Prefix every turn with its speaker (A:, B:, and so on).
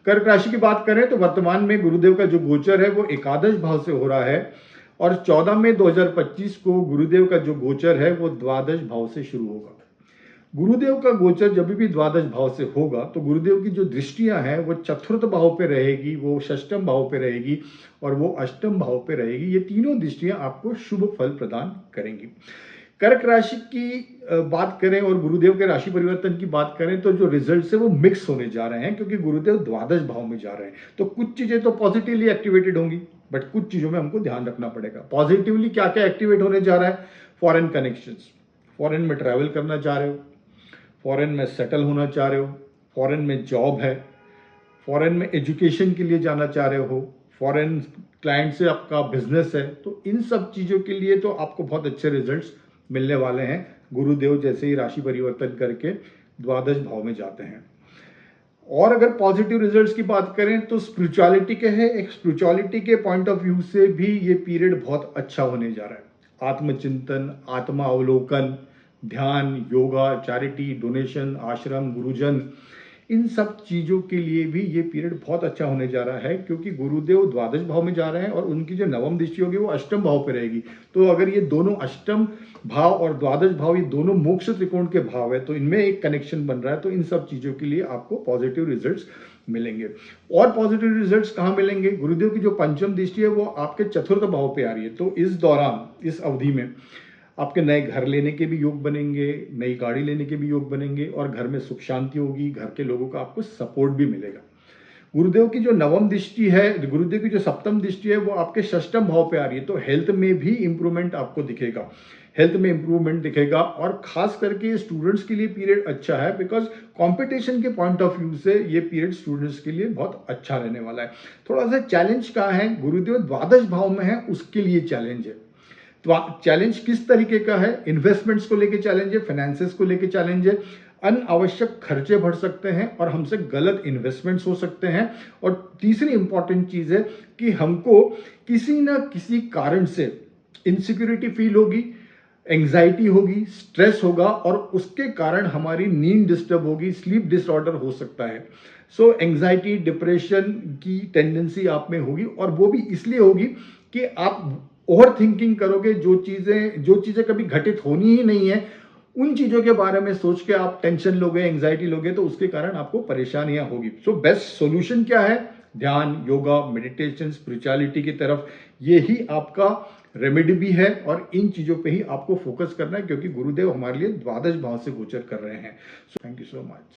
A: कर्क राशि की बात करें तो वर्तमान में गुरुदेव का जो गोचर है वो एकादश भाव से हो रहा है और 14 मई 2025 को गुरुदेव का जो गोचर है वो द्वादश भाव से शुरू होगा। गुरुदेव का गोचर जब भी द्वादश भाव से होगा तो गुरुदेव की जो दृष्टियां हैं वो चतुर्थ भाव पे रहेगी, वो षष्टम भाव पे रहेगी और वो अष्टम भाव पे रहेगी। ये तीनों दृष्टियां आपको शुभ फल प्रदान करेंगी। कर्क राशि की बात करें और गुरुदेव के राशि परिवर्तन की बात करें तो जो रिजल्ट है वो मिक्स होने जा रहे हैं, क्योंकि गुरुदेव द्वादश भाव में जा रहे हैं। तो कुछ चीजें तो पॉजिटिवली एक्टिवेटेड होंगी, बट कुछ चीजों में हमको ध्यान रखना पड़ेगा। पॉजिटिवली क्या क्या एक्टिवेट होने जा रहा है? फॉरेन कनेक्शंस, फॉरेन में ट्रैवल करना चाह रहे हो, फॉरेन में सेटल होना चाह रहे हो, फॉरेन में जॉब है, फॉरेन में एजुकेशन के लिए जाना चाह रहे हो, फॉरेन क्लाइंट से आपका बिजनेस है, तो इन सब चीज़ों के लिए तो आपको बहुत अच्छे रिजल्ट्स मिलने वाले हैं। गुरुदेव जैसे ही राशि परिवर्तन करके द्वादश भाव में जाते हैं। और अगर पॉजिटिव रिजल्ट्स की बात करें तो स्पिरिचुअलिटी के है, एक स्पिरिचुअलिटी के पॉइंट ऑफ व्यू से भी ये पीरियड बहुत अच्छा होने जा रहा है। आत्मचिंतन, आत्मा अवलोकन, ध्यान, योगा, चैरिटी, डोनेशन, आश्रम, गुरुजन, इन सब चीज़ों के लिए भी ये पीरियड बहुत अच्छा होने जा रहा है, क्योंकि गुरुदेव द्वादश भाव में जा रहे हैं और उनकी जो नवम दृष्टि होगी वो अष्टम भाव पे रहेगी। तो अगर ये दोनों अष्टम भाव और द्वादश भाव ये दोनों मोक्ष त्रिकोण के भाव है, तो इनमें एक कनेक्शन बन रहा है। तो इन सब चीज़ों के लिए आपको पॉजिटिव रिजल्ट्स मिलेंगे। और पॉजिटिव रिजल्ट्स कहाँ मिलेंगे? गुरुदेव की जो पंचम दृष्टि है वो आपके चतुर्थ भाव पे आ रही है। तो इस दौरान, इस अवधि में आपके नए घर लेने के भी योग बनेंगे, नई गाड़ी लेने के भी योग बनेंगे और घर में सुख शांति होगी, घर के लोगों का आपको सपोर्ट भी मिलेगा। गुरुदेव की जो नवम दृष्टि है, गुरुदेव की जो सप्तम दृष्टि है वो आपके षष्टम भाव पे आ रही है। तो हेल्थ में भी इंप्रूवमेंट आपको दिखेगा, हेल्थ में इंप्रूवमेंट दिखेगा। और खास करके स्टूडेंट्स के लिए पीरियड अच्छा है, बिकॉज कंपटीशन के पॉइंट ऑफ व्यू से ये पीरियड स्टूडेंट्स के लिए बहुत अच्छा रहने वाला है। थोड़ा सा चैलेंज कहाँ है? गुरुदेव द्वादश भाव में है, उसके लिए चैलेंज है। तो चैलेंज किस तरीके का है? इन्वेस्टमेंट्स को लेके चैलेंज है, फाइनेंसेस को लेके चैलेंज है, अनावश्यक खर्चे बढ़ सकते हैं और हमसे गलत इन्वेस्टमेंट्स हो सकते हैं। और तीसरी इंपॉर्टेंट चीज है कि हमको किसी ना किसी कारण से इनसिक्योरिटी फील होगी, एंग्जाइटी होगी, स्ट्रेस होगा और उसके कारण हमारी नींद डिस्टर्ब होगी, स्लीप डिसऑर्डर हो सकता है। सो एंग्जाइटी, डिप्रेशन की टेंडेंसी आप में होगी और वो भी इसलिए होगी कि आप ओवर थिंकिंग करोगे। जो चीजें कभी घटित होनी ही नहीं है उन चीजों के बारे में सोच के आप टेंशन लोगे, एंग्जाइटी लोगे, तो उसके कारण आपको परेशानियां होगी। सो बेस्ट सॉल्यूशन क्या है? ध्यान, योगा, मेडिटेशन, स्पिरिचुअलिटी की तरफ, ये ही आपका रेमेडी भी है और इन चीजों पे ही आपको फोकस करना है, क्योंकि गुरुदेव हमारे लिए द्वादश भाव से गोचर कर रहे हैं। So thank you so much.